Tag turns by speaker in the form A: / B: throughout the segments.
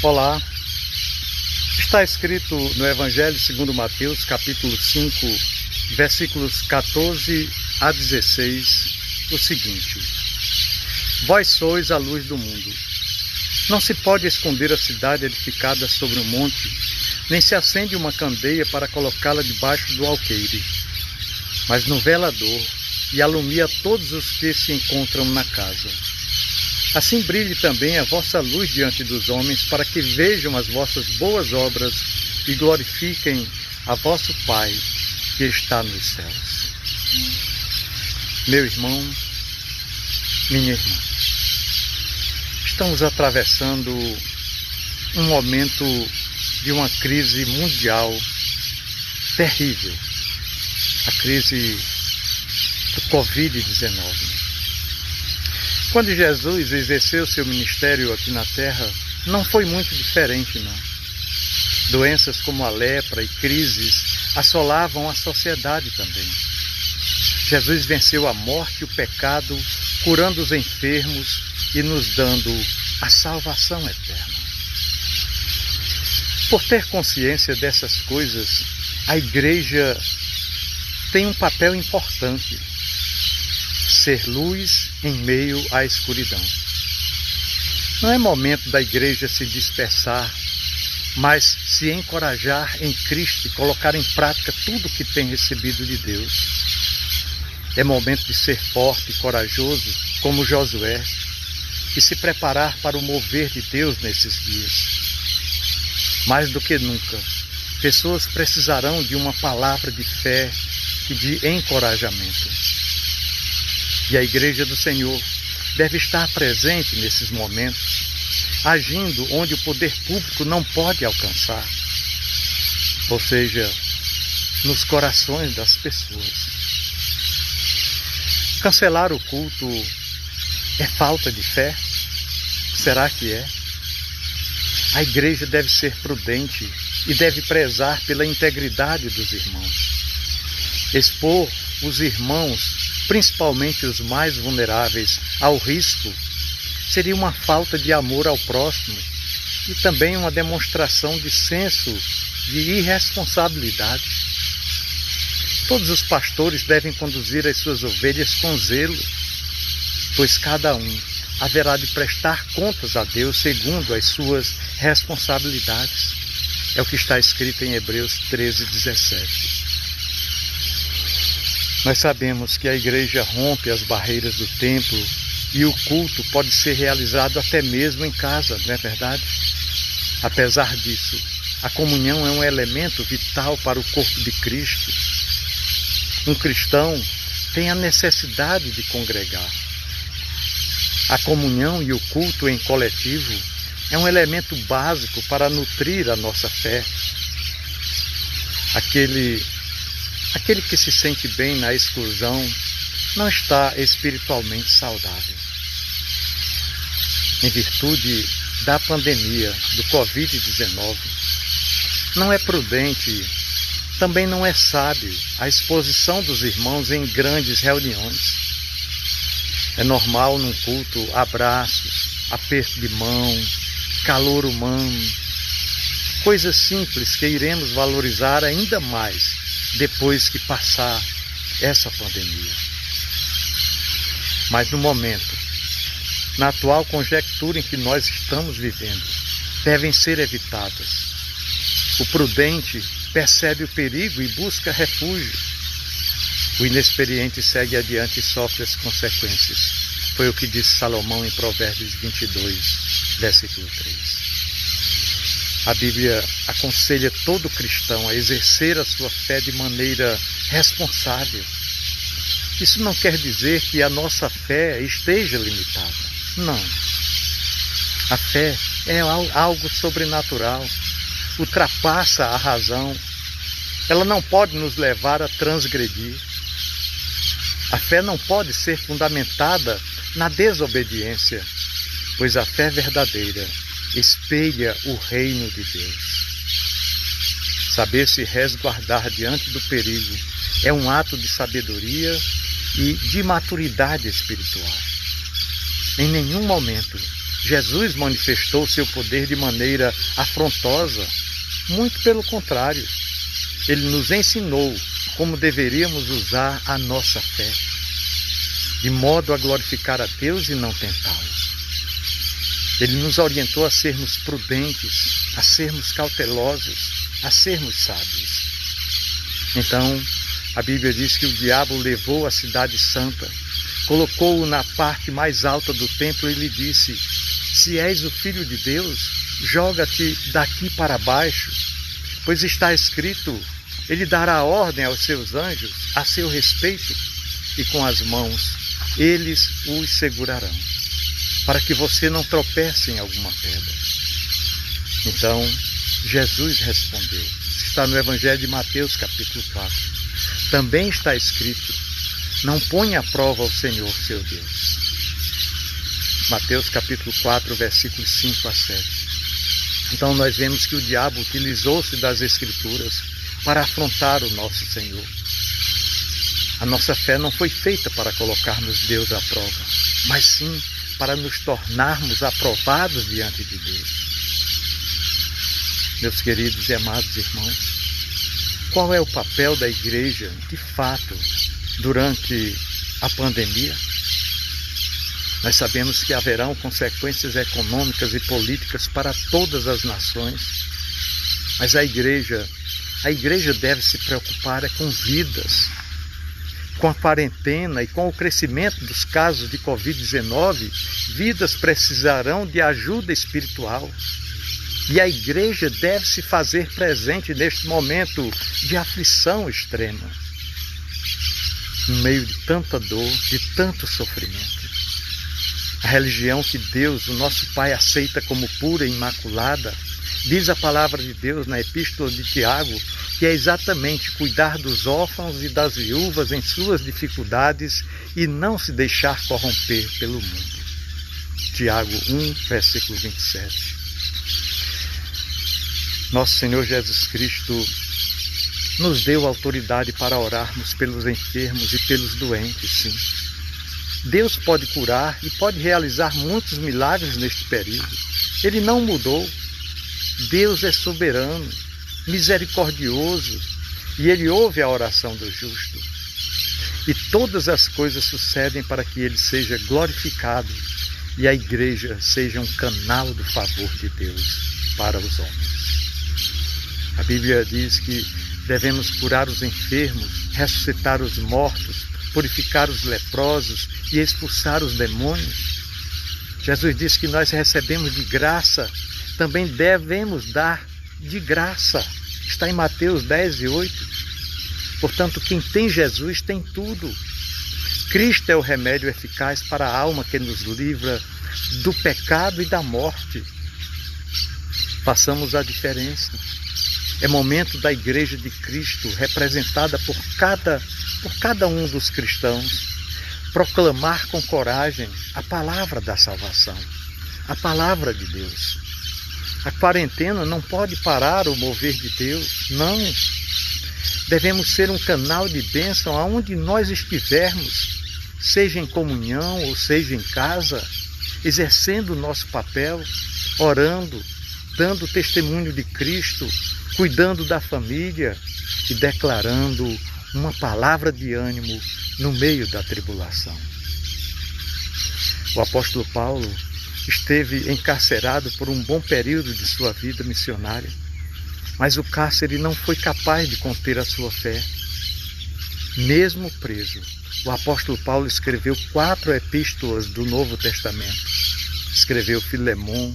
A: Olá, está escrito no Evangelho segundo Mateus, capítulo 5, versículos 14 a 16, o seguinte: Vós sois a luz do mundo. Não se pode esconder a cidade edificada sobre um monte, nem se acende uma candeia para colocá-la debaixo do alqueire, mas no velador, e alumia todos os que se encontram na casa. Assim brilhe também a vossa luz diante dos homens, para que vejam as vossas boas obras e glorifiquem a vosso Pai que está nos céus. Meu irmão, minha irmã, estamos atravessando um momento de uma crise mundial terrível, a crise do Covid-19. Quando Jesus exerceu seu ministério aqui na Terra, não foi muito diferente, não. Doenças como a lepra e crises assolavam a sociedade também. Jesus venceu a morte e o pecado, curando os enfermos e nos dando a salvação eterna. Por ter consciência dessas coisas, a Igreja tem um papel importante: ser luz em meio à escuridão. Não é momento da Igreja se dispersar, mas se encorajar em Cristo e colocar em prática tudo o que tem recebido de Deus. É momento de ser forte e corajoso, como Josué, e se preparar para o mover de Deus nesses dias. Mais do que nunca, pessoas precisarão de uma palavra de fé e de encorajamento. E a Igreja do Senhor deve estar presente nesses momentos, agindo onde o poder público não pode alcançar, ou seja, nos corações das pessoas. Cancelar o culto é falta de fé? Será que é? A Igreja deve ser prudente e deve prezar pela integridade dos irmãos. Expor os irmãos, principalmente os mais vulneráveis, ao risco seria uma falta de amor ao próximo e também uma demonstração de senso de irresponsabilidade. Todos os pastores devem conduzir as suas ovelhas com zelo, pois cada um haverá de prestar contas a Deus segundo as suas responsabilidades. É o que está escrito em Hebreus 13:17. Nós sabemos que a Igreja rompe as barreiras do templo e o culto pode ser realizado até mesmo em casa, não é verdade? Apesar disso, a comunhão é um elemento vital para o corpo de Cristo. Um cristão tem a necessidade de congregar. A comunhão e o culto em coletivo é um elemento básico para nutrir a nossa fé. Aquele que se sente bem na exclusão não está espiritualmente saudável. Em virtude da pandemia do Covid-19, não é prudente, também não é sábio a exposição dos irmãos em grandes reuniões. É normal num culto abraços, aperto de mão, calor humano, coisas simples que iremos valorizar ainda mais depois que passar essa pandemia. Mas no momento, na atual conjectura em que nós estamos vivendo, devem ser evitadas. O prudente percebe o perigo e busca refúgio. O inexperiente segue adiante e sofre as consequências. Foi o que disse Salomão em Provérbios 22, versículo 3. A Bíblia aconselha todo cristão a exercer a sua fé de maneira responsável. Isso não quer dizer que a nossa fé esteja limitada. Não. A fé é algo sobrenatural, ultrapassa a razão. Ela não pode nos levar a transgredir. A fé não pode ser fundamentada na desobediência, pois a fé verdadeira espelha o reino de Deus. Saber se resguardar diante do perigo é um ato de sabedoria e de maturidade espiritual. Em nenhum momento Jesus manifestou seu poder de maneira afrontosa. Muito pelo contrário, ele nos ensinou como deveríamos usar a nossa fé, de modo a glorificar a Deus e não tentá-lo. Ele nos orientou a sermos prudentes, a sermos cautelosos, a sermos sábios. Então, a Bíblia diz que o diabo levou a cidade santa, colocou-o na parte mais alta do templo e lhe disse: se és o Filho de Deus, joga-te daqui para baixo, pois está escrito, ele dará ordem aos seus anjos a seu respeito, e com as mãos eles os segurarão, para que você não tropece em alguma pedra. Então, Jesus respondeu, está no Evangelho de Mateus, capítulo 4. Também está escrito, não ponha à prova o Senhor, seu Deus. Mateus, capítulo 4, versículos 5 a 7. Então, nós vemos que o diabo utilizou-se das Escrituras para afrontar o nosso Senhor. A nossa fé não foi feita para colocarmos Deus à prova, mas sim para nos tornarmos aprovados diante de Deus. Meus queridos e amados irmãos, qual é o papel da igreja, de fato, durante a pandemia? Nós sabemos que haverão consequências econômicas e políticas para todas as nações, mas a igreja deve se preocupar com vidas. Com a quarentena e com o crescimento dos casos de Covid-19, vidas precisarão de ajuda espiritual. E a igreja deve se fazer presente neste momento de aflição extrema, no meio de tanta dor, de tanto sofrimento. A religião que Deus, o nosso Pai, aceita como pura e imaculada, diz a palavra de Deus na Epístola de Tiago, que é exatamente cuidar dos órfãos e das viúvas em suas dificuldades e não se deixar corromper pelo mundo. Tiago 1, versículo 27. Nosso Senhor Jesus Cristo nos deu autoridade para orarmos pelos enfermos e pelos doentes, sim. Deus pode curar e pode realizar muitos milagres neste período. Ele não mudou. Deus é soberano, misericordioso, e Ele ouve a oração do justo. E todas as coisas sucedem para que Ele seja glorificado e a igreja seja um canal do favor de Deus para os homens. A Bíblia diz que devemos curar os enfermos, ressuscitar os mortos, purificar os leprosos e expulsar os demônios. Jesus disse que nós recebemos de graça, também devemos dar de graça. Está em Mateus 10 e 8. Portanto, quem tem Jesus tem tudo. Cristo é o remédio eficaz para a alma que nos livra do pecado e da morte. Façamos a diferença. É momento da Igreja de Cristo, representada por cada um dos cristãos, proclamar com coragem a palavra da salvação, a palavra de Deus. A quarentena não pode parar o mover de Deus, não. Devemos ser um canal de bênção aonde nós estivermos, seja em comunhão ou seja em casa, exercendo o nosso papel, orando, dando testemunho de Cristo, cuidando da família e declarando uma palavra de ânimo no meio da tribulação. O apóstolo Paulo esteve encarcerado por um bom período de sua vida missionária, mas o cárcere não foi capaz de conter a sua fé. Mesmo preso, o apóstolo Paulo escreveu 4 epístolas do Novo Testamento. Escreveu Filemon,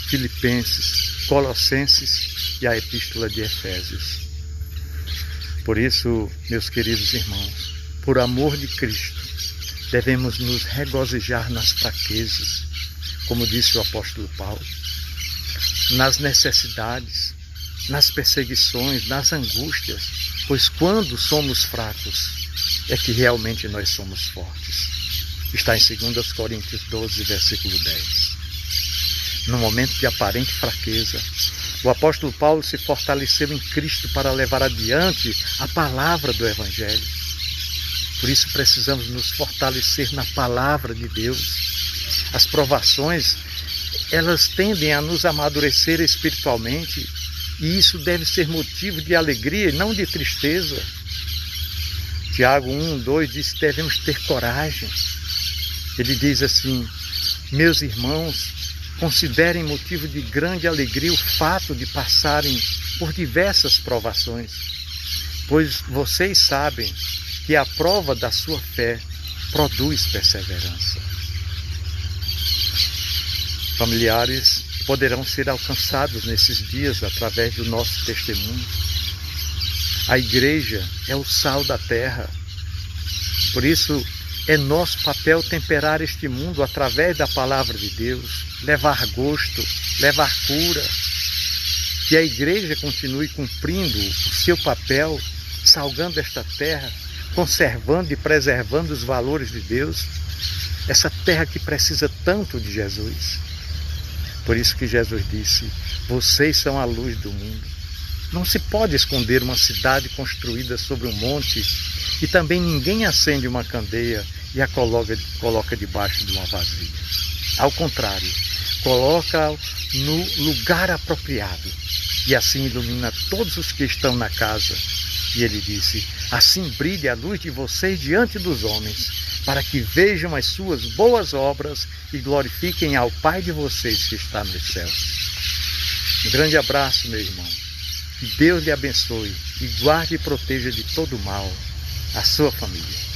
A: Filipenses, Colossenses e a epístola de Efésios. Por isso, meus queridos irmãos, por amor de Cristo, devemos nos regozijar nas fraquezas, como disse o apóstolo Paulo, nas necessidades, nas perseguições, nas angústias, pois quando somos fracos é que realmente nós somos fortes. Está em 2 Coríntios 12, versículo 10. No momento de aparente fraqueza, o apóstolo Paulo se fortaleceu em Cristo para levar adiante a palavra do Evangelho. Por isso precisamos nos fortalecer na palavra de Deus. As provações elas tendem a nos amadurecer espiritualmente, e isso deve ser motivo de alegria e não de tristeza. Tiago 1:2 diz que devemos ter coragem. Ele diz assim: meus irmãos, considerem motivo de grande alegria o fato de passarem por diversas provações, pois vocês sabem que a prova da sua fé produz perseverança. Familiares poderão ser alcançados nesses dias através do nosso testemunho. A igreja é o sal da terra. Por isso, é nosso papel temperar este mundo através da palavra de Deus, levar gosto, levar cura. Que a igreja continue cumprindo o seu papel, salgando esta terra, conservando e preservando os valores de Deus, essa terra que precisa tanto de Jesus. Por isso que Jesus disse: vocês são a luz do mundo. Não se pode esconder uma cidade construída sobre um monte, e também ninguém acende uma candeia e a coloca debaixo de uma vasilha. Ao contrário, coloca-a no lugar apropriado, e assim ilumina todos os que estão na casa. E ele disse: assim brilhe a luz de vocês diante dos homens, para que vejam as suas boas obras e glorifiquem ao Pai de vocês que está nos céus. Um grande abraço, meu irmão. Que Deus lhe abençoe e guarde e proteja de todo mal a sua família.